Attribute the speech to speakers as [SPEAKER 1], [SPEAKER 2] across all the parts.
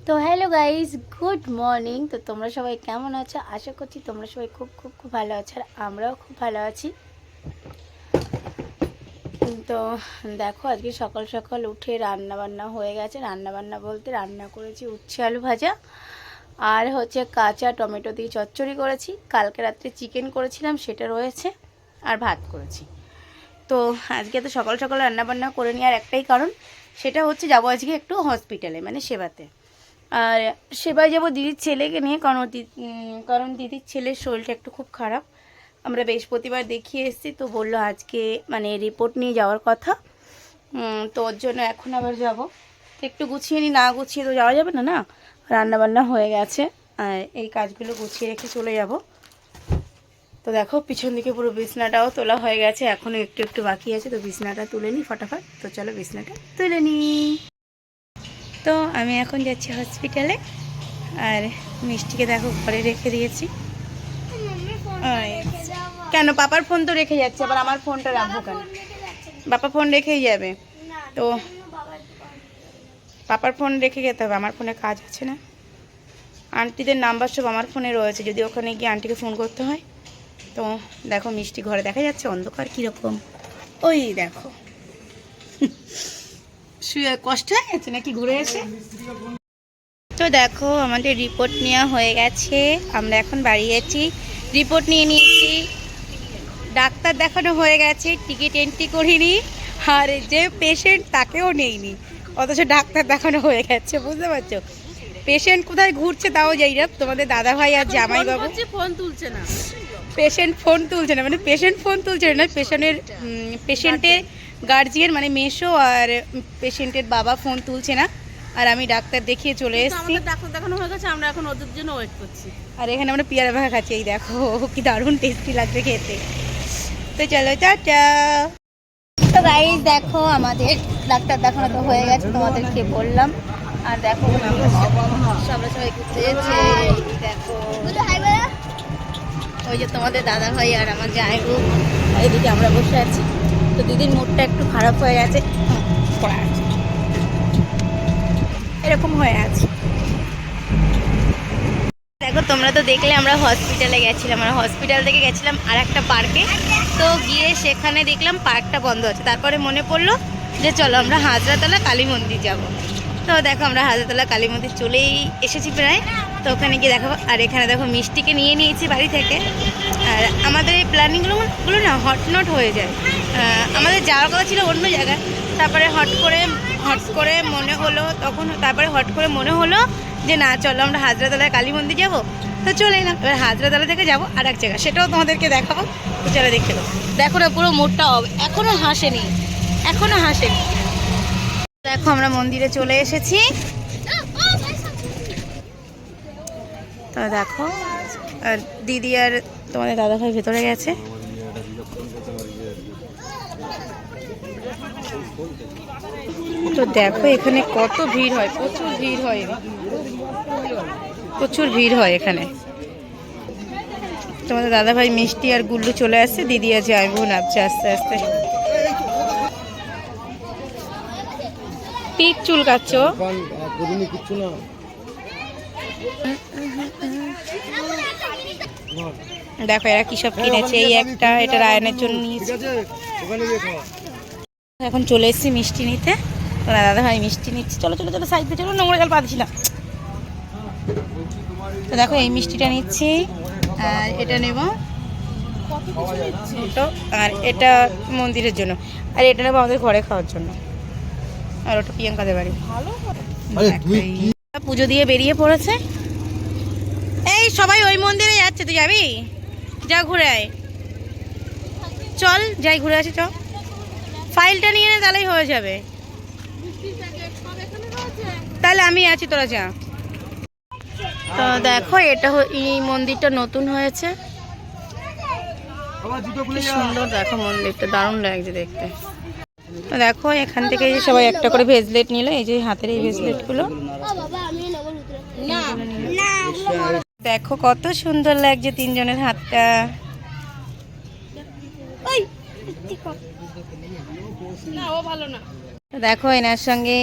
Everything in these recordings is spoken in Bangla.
[SPEAKER 1] তো হ্যালো গাইস, গুড মর্নিং। তো তোমরা সবাই কেমন আছো? আশা করছি তোমরা সবাই খুব খুব খুব ভালো আছো, আর আমরাও খুব ভালো আছি। তো দেখো, আজকে সকাল সকাল উঠে রান্না বান্না হয়ে গেছে। রান্না বান্না বলতে রান্না করেছি উচ্ছে আলু ভাজা, আর হচ্ছে কাঁচা টমেটো দিয়ে চচ্চড়ি করেছি। কালকে রাত্রে চিকেন করেছিলাম, সেটা রয়েছে, আর ভাত করেছি। তো আজকে তো সকাল সকাল রান্না বান্না করে নিই, আর একটাই কারণ, সেটা হচ্ছে যাবো আজকে একটু হসপিটালে, মানে সেবাতে। আর সেবায় যাবো দিদির ছেলেকে নিয়ে, কারণ দিদির ছেলের শরীরটা একটু খুব খারাপ। আমরা বৃহস্পতিবার দেখিয়ে এসেছি, তো বললো আজকে মানে রিপোর্ট নিয়ে যাওয়ার কথা। তো ওর জন্য এখন আবার যাব। একটু গুছিয়ে নিই, না গুছিয়ে তো যাওয়া যাবে না। রান্নাবান্না হয়ে গেছে, আর এই কাজগুলো গুছিয়ে রেখে চলে যাব। তো দেখো, পিছন দিকে পুরো বিছনাটাও তোলা হয়ে গেছে, এখনও একটু একটু বাকি আছে। তো বিছনাটা তুলে নিই ফটাফট। তো চলো বিছনাটা তুলে নিই। তো আমি এখন যাচ্ছি হসপিটালে, আর মিষ্টিকে দেখো ঘরে রেখে দিয়েছি। কেন? পাপার ফোন তো রেখে যাচ্ছে, আবার আমার ফোনটা রাখবো কেন? বাবা ফোন রেখেই যাবে। তো পাপার ফোন রেখে যেতে হবে, আমার ফোনে কাজ আছে না। আন্টিদের নাম্বার সব আমার ফোনে রয়েছে, যদি ওখানে গিয়ে আন্টিকে ফোন করতে হয়। তো দেখো মিষ্টি ঘরে, দেখা যাচ্ছে অন্ধকার কীরকম, ওই দেখো। শুয়ে কষ্ট হয়ে গেছে নাকি ঘুরে এসে? তো দেখো, আমাদের রিপোর্ট নেওয়া হয়ে গেছে, আমরা এখন বাড়ি যাচ্ছি। রিপোর্ট নিয়ে নিয়েছি, ডাক্তার দেখানো হয়ে গেছে, টিকিট এন্ট্রি করিনি, আর যে পেশেন্ট তাকেও নেইনি, অথচ ডাক্তার দেখানো হয়ে গেছে। বুঝতে পারছো? পেশেন্ট কোথায় ঘুরছে তাও যাই না, তোমাদের দাদা ভাই আর জামাই বাবু ফোন তুলছে না। পেশেন্ট ফোন তুলছে না, মানে পেশেন্ট ফোন তুলছে না, পেশেন্টের গার্জিয়ান মানে মেসো আর পেশেন্টের বাবা ফোন তুলছে না। আর আমি ডাক্তার দেখিয়ে চলে এসেছি,
[SPEAKER 2] ডাক্তার দেখানো হয়ে গেছে, আমরা এখন ওদের জন্য ওয়েট করছি।
[SPEAKER 1] আর এখানে আমরা পেয়ারা ভাগা খাচ্ছি। এই দেখো কি দারুণ টেস্টি লাগছে খেতে। তো চলো টাটা। তো গাইস দেখো, আমাদের ডাক্তার দেখানো তো হয়ে গেছে, তোমাদেরকে বললাম। আর দেখো সবাই ঘুরতে যাচ্ছে। দেখো ওই যে তোমাদের দাদা ভাই আর আমার জামাইবু, এদিকে আমরা বসে আছি। তো দিদির মুডটা একটু খারাপ হয়ে গেছে, এরকম হয়ে আছে। দেখো, তোমরা তো দেখলে আমরা হসপিটালে গেছিলাম, আর হসপিটাল থেকে গেছিলাম আর একটা পার্কে। তো গিয়ে সেখানে দেখলাম পার্কটা বন্ধ আছে। তারপরে মনে পড়লো যে চলো আমরা হাজরাতলা কালী মন্দির যাব। তো দেখো, আমরা হাজরাতলা কালী মন্দির চলেই এসেছি প্রায়। তো ওখানে গিয়ে দেখো, আর এখানে দেখো মিষ্টিকে নিয়ে নিয়েছি বাড়ি থেকে। আর আমাদের এই প্ল্যানিংগুলো না হটনট হয়ে যায়। আমাদের যাওয়ার কথা ছিল অন্য জায়গায়, তারপরে হট করে মনে হলো যে না, চলো আমরা হাজরাতলায় কালী মন্দির যাবো। তো চলে এলাম। এবার হাজরাতলা থেকে যাবো আর এক জায়গা, সেটাও তোমাদেরকে দেখাবো। তো চলো দেখে নাও। দেখো না, পুরো মোটটা হবে, এখনো হাসেনি। দেখো, আমরা মন্দিরে চলে এসেছি। তো দেখো, আর দিদি আর তোমাদের দাদাভাই ভেতরে গেছে। তো দেখো এখানে কত ভিড় হয়, প্রচুর ভিড় হয় এখানে। তোমাদের দাদাভাই মিষ্টি আর গুল্লু চলে আসছে, দিদি আর জামাইবু নাচছে আস্তে আস্তে। পিক চুল কাটছো? দেখো এরা কি সব কিনেছে। এই একটা, এটা রায়নের জন্য নিয়েছে। এখন চলে এসেছি মিষ্টি নিতে। তোরা দাদা ভাই মিষ্টি নিচ্ছি। চলো চলো চলো, সাইডে চলো, নোংরা জল পাচ্ছি না। তো দেখো এই মিষ্টিটা নিচ্ছি, আর এটা নেব, আর এটা মন্দিরের জন্য, আর এটা নেবো আমাদের ঘরে খাওয়ার জন্য, আর ওটা প্রিয়াঙ্কাদের বাড়ি। পুজো দিয়ে বেরিয়ে পড়েছে। এই সবাই ওই মন্দিরে যাচ্ছে, তুই যাবি? যা ঘুরে আয়, চল যাই ঘুরে আসি। চল, ফাইলটা নিয়ে নে, তাহলেই হয়ে যাবে। তাহলে আমি আছি, তোরা যা। তো দেখো, এই মন্দিরটা নতুন হয়েছে, কি সুন্দর। দেখো মন্দিরটা দারুণ লাগছে দেখতে। তো দেখো, এখান থেকে সবাই একটা করে ভেজলেট নিল, এই যে হাতের এই ভেজলেটগুলো। দেখো কত সুন্দর লাগছে তিনজনের হাতটা।
[SPEAKER 2] না, ও ভালো না।
[SPEAKER 1] তো দেখো এনার সঙ্গে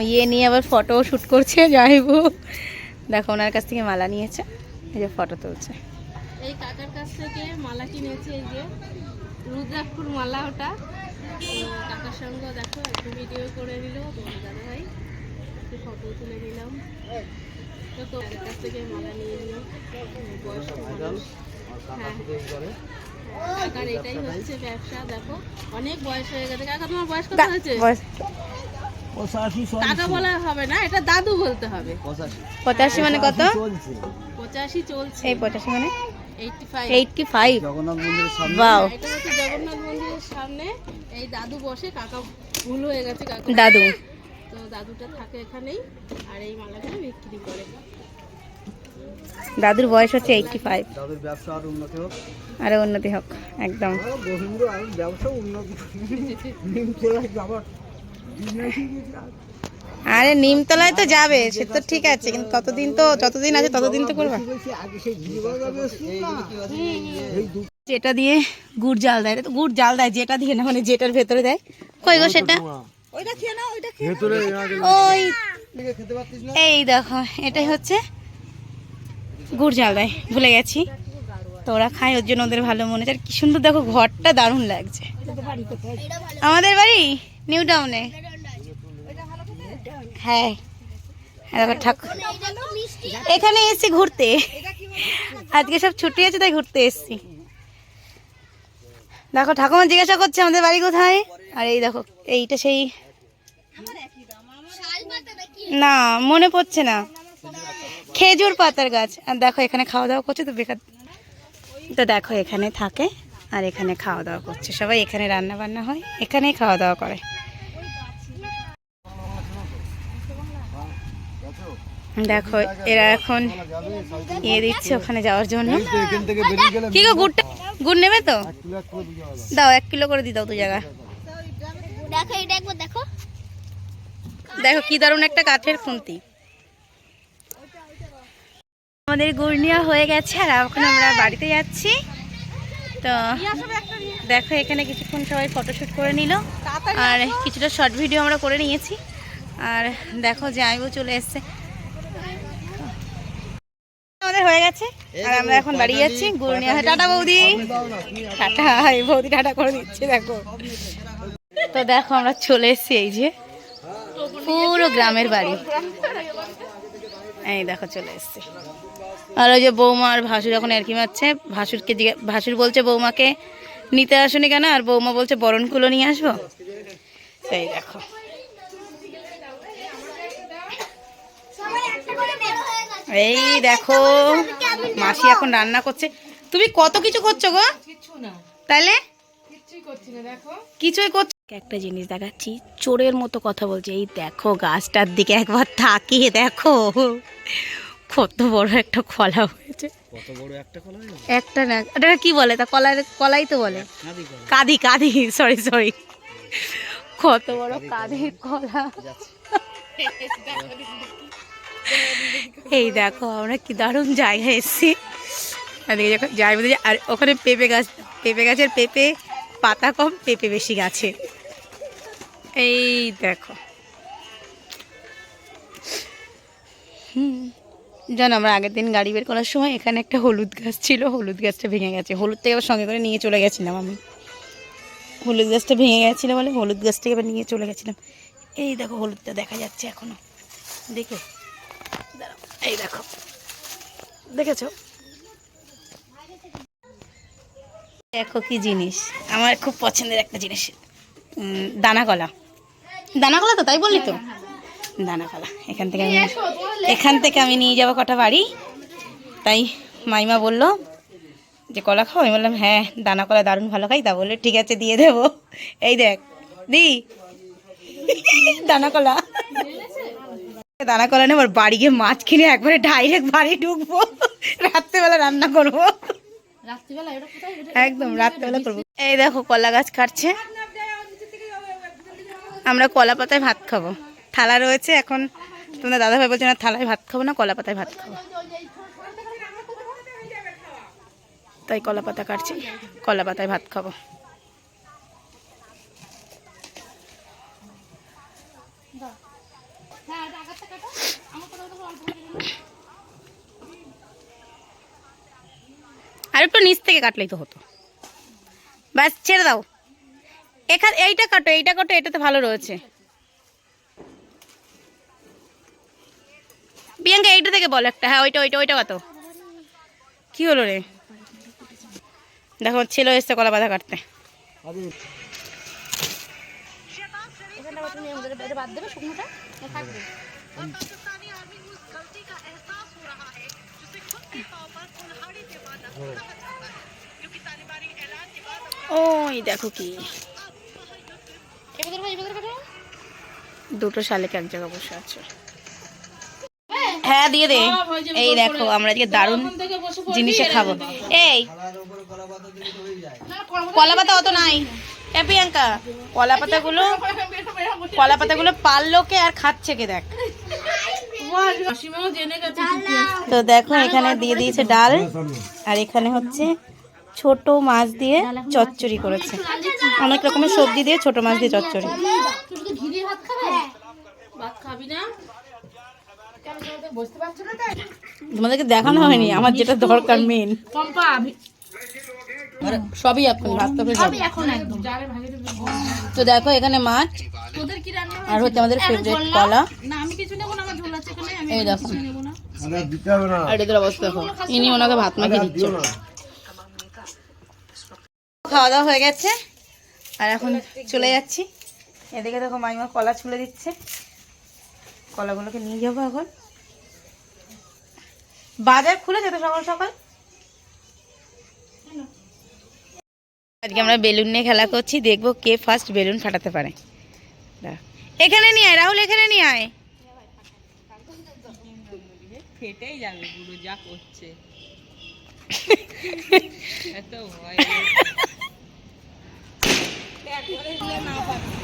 [SPEAKER 1] ইয়ে নিয়ে আবার ফটো শ্যুট করছে যাইবো। দেখো ওনার কাছ থেকে মালা নিয়েছে, এই যে ফটো তুলছে।
[SPEAKER 2] এই কাকার কাছ থেকে মালা কিনেছি, এই যে রুদ্রাক্ষর মালা ওটা। তো কাকার সঙ্গে দেখো একটু ভিডিও করে নিল তোমার দাদা ভাই, একটু ফটো তুলে নিলাম। তো কাকার কাছ থেকে মালা নিয়ে নিলাম, বয়স্ক মানুষ। হ্যাঁ, কাকার এটাই হচ্ছে ব্যবসা। দেখো অনেক বয়স হয়ে গেছে। কাকা তোমার বয়স কত হয়েছে? কাকা বলা হবে না, এটা দাদু বলতে হবে।
[SPEAKER 1] 85 মানে কত?
[SPEAKER 2] 85 চলছে।
[SPEAKER 1] এই 85 মানে
[SPEAKER 2] 85।
[SPEAKER 1] জগন্নাথ মন্দিরের সামনে। বাও,
[SPEAKER 2] এটা হচ্ছে জগন্নাথ মন্দিরের সামনে। এই দাদু বসে, কাকা ভুল হয়ে গেছে কাকা
[SPEAKER 1] দাদু।
[SPEAKER 2] তো দাদুটা থাকে এখানেই, আর এই মালাগুলো বিক্রি করে।
[SPEAKER 1] দাদুর বয়স হচ্ছে 85।
[SPEAKER 3] দাদুর ব্যবসা আর উন্নতি হোক,
[SPEAKER 1] আরে উন্নতি হোক একদম।
[SPEAKER 3] গোবিন্দ আর ব্যবসা উন্নতি আবার
[SPEAKER 1] আরে নিমতলায় তো যাবে, সে তো ঠিক আছে, কিন্তু ততদিন তো যতদিন আছে ততদিন তো করবে।
[SPEAKER 3] আগে সেই
[SPEAKER 1] যেটা দিয়ে গুড় জাল দেয়, তো গুড় জাল দেয় যেটা দিয়ে না, মানে যেটার ভেতরে দেয়। কই গো সেটা?
[SPEAKER 3] ভেতরে
[SPEAKER 1] ওই
[SPEAKER 3] খেতে পারতিস না।
[SPEAKER 1] এই দেখো এটাই হচ্ছে গুড় জাল দেয়, ভুলে গেছি। তো ওরা খায়, ওর জন্য ওদের ভালো মনে হচ্ছে। আর কি সুন্দর দেখো, ঘরটা দারুণ লাগছে। আমাদের বাড়ি নিউ টাউনে। হ্যাঁ দেখো ঠাকুর, এখানে এসেছি ঘুরতে, আজকে সব ছুটি আছে তাই ঘুরতে এসেছি। দেখো ঠাকুমা জিজ্ঞাসা করছে আমাদের বাড়ি কোথায়, আর এই দেখো এইটা সেই, না মনে পড়ছে না, খেজুর পাতার গাছ। আর দেখো এখানে খাওয়া দাওয়া করছে, তো বেকার। তো দেখো এখানে থাকে আর এখানে খাওয়া দাওয়া করছে সবাই, এখানে রান্না বান্না হয়, এখানেই খাওয়া দাওয়া করে। দেখো এরা এখন ইয়ে দিচ্ছে ওখানে যাওয়ার জন্য। কি গো গুড়টা, গুড় নেবে তো? দাও 1 কিলো করে দি দাও, দু জায়গা।
[SPEAKER 4] দেখো এটা একবার দেখো।
[SPEAKER 1] দেখো কি দারুণ একটা কাঠের খুন্তি। আমাদের গুড় নেওয়া হয়ে গেছে আর এখন আমরা বাড়িতে যাচ্ছি। তো দেখো এখানে কিছুক্ষণ সবাই ফটোশ্যুট করে নিল, আর কিছুটা শর্ট ভিডিও আমরা করে নিয়েছি। আর দেখো জামাইবু চলে এসছে, আমাদের হয়ে গেছে আর আমরা এখন বাড়ি যাচ্ছি গুড় নিয়ে। টাটা বৌদি, টাটা। এই বৌদি টাটা করে দিচ্ছে দেখো। তো দেখো আমরা চলে এসেছি, এই যে পুরো গ্রামের বাড়ি, এই দেখো চলে এসেছি। আর ওই যে বৌমা আর ভাসুর এখন আর কি মারছে। ভাসুর বলছে বৌমাকে নিতে আসুনি কেন, আর বৌমা বলছে বরণকুলো নিয়ে আসবো। এই দেখো এই দেখো মাসি এখন রান্না করছে। তুমি কত কিছু করছো গো? তাহলে কিছুই করছো। একটা জিনিস দেখাচ্ছি, চোরের মতো কথা বলছে। এই দেখো গাছটার দিকে একবার তাকিয়ে দেখো, কত বড় একটা কলা হয়েছে।
[SPEAKER 3] কত বড় একটা কলা?
[SPEAKER 1] একটা না, এটা কি বলে তা? কলাই তো বলে, কাঁদি কাঁদি, সরি। কত বড় কাঁদির কলা। এই দেখো আমরা কি দারুণ জায়গায় এসেছি। দেখো যাই বলতে, আর ওখানে পেঁপে গাছের পেঁপে পাতা কম, পেঁপে বেশি গাছে। এই দেখো জানো আমরা আগের দিন গাড়ি বের করার সময় এখানে একটা হলুদ গাছ ছিল, হলুদ গাছটা ভেঙে গেছে। হলুদটাকে আবার সঙ্গে করে নিয়ে চলে গেছিলাম আমি। হলুদ গাছটা ভেঙে গেছিলো বলে হলুদ গাছটাকে আবার নিয়ে চলে গেছিলাম। এই দেখো হলুদটা দেখা যাচ্ছে এখনো, দেখো এই দেখো, দেখেছো? দেখো কি জিনিস, আমার খুব পছন্দের একটা জিনিস, দানা কলা তো, তাই বললি তো? দানা কলা এখান থেকে আমি নিয়ে যাবো কটা বাড়ি। তাই মাইমা বললো যে কলা খাও, আমি বললাম হ্যাঁ দানা কলা দারুণ ভালো খাই। তা বললে ঠিক আছে দিয়ে দেবো। এই দেখ দি দানা কলা নেই, আবার বাড়ি গিয়ে মাছ কিনে একবারে ডাইরেক্ট বাড়ি ঢুকবো, রাত্রেবেলা রান্না করবো, একদম রাত্রেবেলা করবো। এই দেখো কলা গাছ কাটছে, আমরা কলা পাতায় ভাত খাবো। থালা রয়েছে, এখন তোমাদের দাদাভাই বলছে না থালায় ভাত খাবো না, কলা পাতায় ভাত খাবো। তাই কলা পাতা কাটছি, কলা পাতায় ভাত খাবো। আর একটু নিচ থেকে কাটলেই তো হতো। ব্যাস ছেড়ে দাও। এখানে এইটা কাটো, এইটা কাটো, এটাতে ভালো রয়েছে। প্রিয়াঙ্কা এইটা থেকে বল একটা। হ্যাঁ ওইটা ওইটা ওইটা কত কি হলো রে? দেখো ছেলে এসছে কলা পাতা কাটতে। ওই দেখো কি দুটো শালিক এক জায়গায় বসে আছে। হ্যাঁ দিয়ে দে। এই দেখো আমরা আজকে দারুণ জিনিসে খাবো। এই কলা পাতা অত নাই প্রিয়াঙ্কা, কলা পাতাগুলো পারলো কে আর খাচ্ছে কে দেখ। তো দেখো এখানে দিয়ে দিয়েছে ডাল, আর এখানে হচ্ছে ছোট মাছ দিয়ে চচ্চড়ি করেছে। অনেক রকমের সবজি দিয়ে ছোট মাছ দিয়ে চচ্চড়ি। তোমাদেরকে দেখানো হয়নি আমার যেটা দরকার মেন। সবই এখন ভাত তরকারি সবই। তো দেখো এখানে মাছ আর হচ্ছে আমাদের ফেভারিট কলা। এই দেখো আর এদের অবস্থা দেখো, ইনি ওনাকে ভাত মাখিয়ে দিচ্ছে। খাওয়া দাওয়া হয়ে গেছে আর এখন চলে যাচ্ছি। এদিকে দেখো মাইমা কলা ছুলে দিচ্ছে, কলাগুলোকে নিয়ে যাবো এখন। বাজার খুলেছে তো সকাল সকাল। আজকে আমরা বেলুন নিয়ে খেলা করছি, দেখবো কে ফার্স্ট বেলুন ফাটাতে পারে। এখানে নিয়ে আয় রাহুল, এখানে নিয়ে আয়।
[SPEAKER 2] ফেটেই যাবে পুরো যা করছে।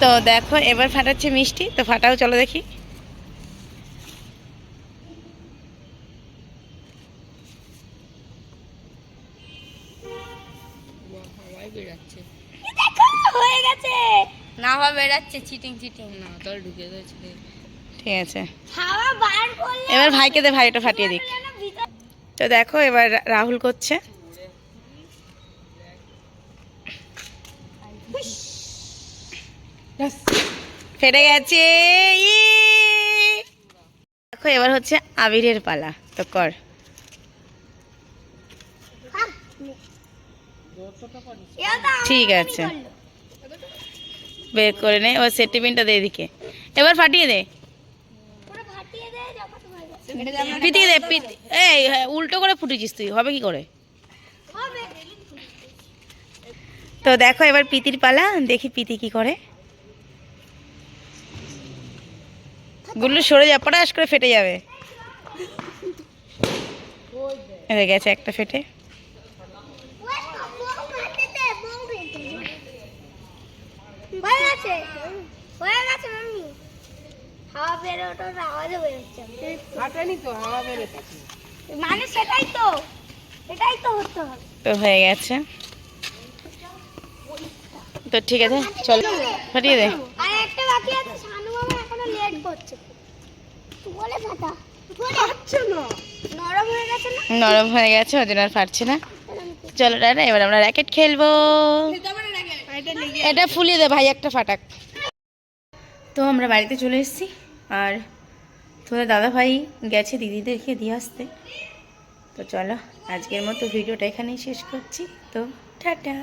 [SPEAKER 1] তো দেখো এবার ফাটাচ্ছে মিষ্টি, তো ফাটাও চলো দেখি। হয়ে গেছে না, হাওয়া বেরাচ্ছে, চিটিং চিটিং না তোর ঢুকে গেছে। ঠিক আছে এবার ভাইকে দে, ভাইটা ফাটিয়ে দিক। তো দেখো এবার রাহুল করছে। ফেটে গেছে। দেখো এবার হচ্ছে আবিরের পালা, তো কর। ঠিক আছে বের করে নে, ও সেটিপিনটা দে এদিকে। এবার ফাটিয়ে দে, পিটিয়ে দে। এই উল্টো করে ফুটেছিস তুই, হবে কি করে? তো দেখো এবার পিতির পালা, দেখি পিতি কি করে। গুল্লু সরে যা, পটাশ করে ফেটে যাবে। হয়ে গেছে একটা ফেটে। তো হয়ে গেছে, তো ঠিক আছে চল ফাটিয়ে দে। নরম হয়ে গেছে, ওই জন্য আর ফাটছে না। চলো দাদা এবার আমরা র্যাকেট খেলবো। এটা ফুলিয়ে দে ভাই, একটা ফাটাক। তো আমরা বাড়িতে চলে এসেছি, আর তোদের দাদা ভাই গেছে দিদিদেরকে দিয়ে আসতে। তো চলো আজকের মতো ভিডিওটা এখানেই শেষ করছি। তো টাটা।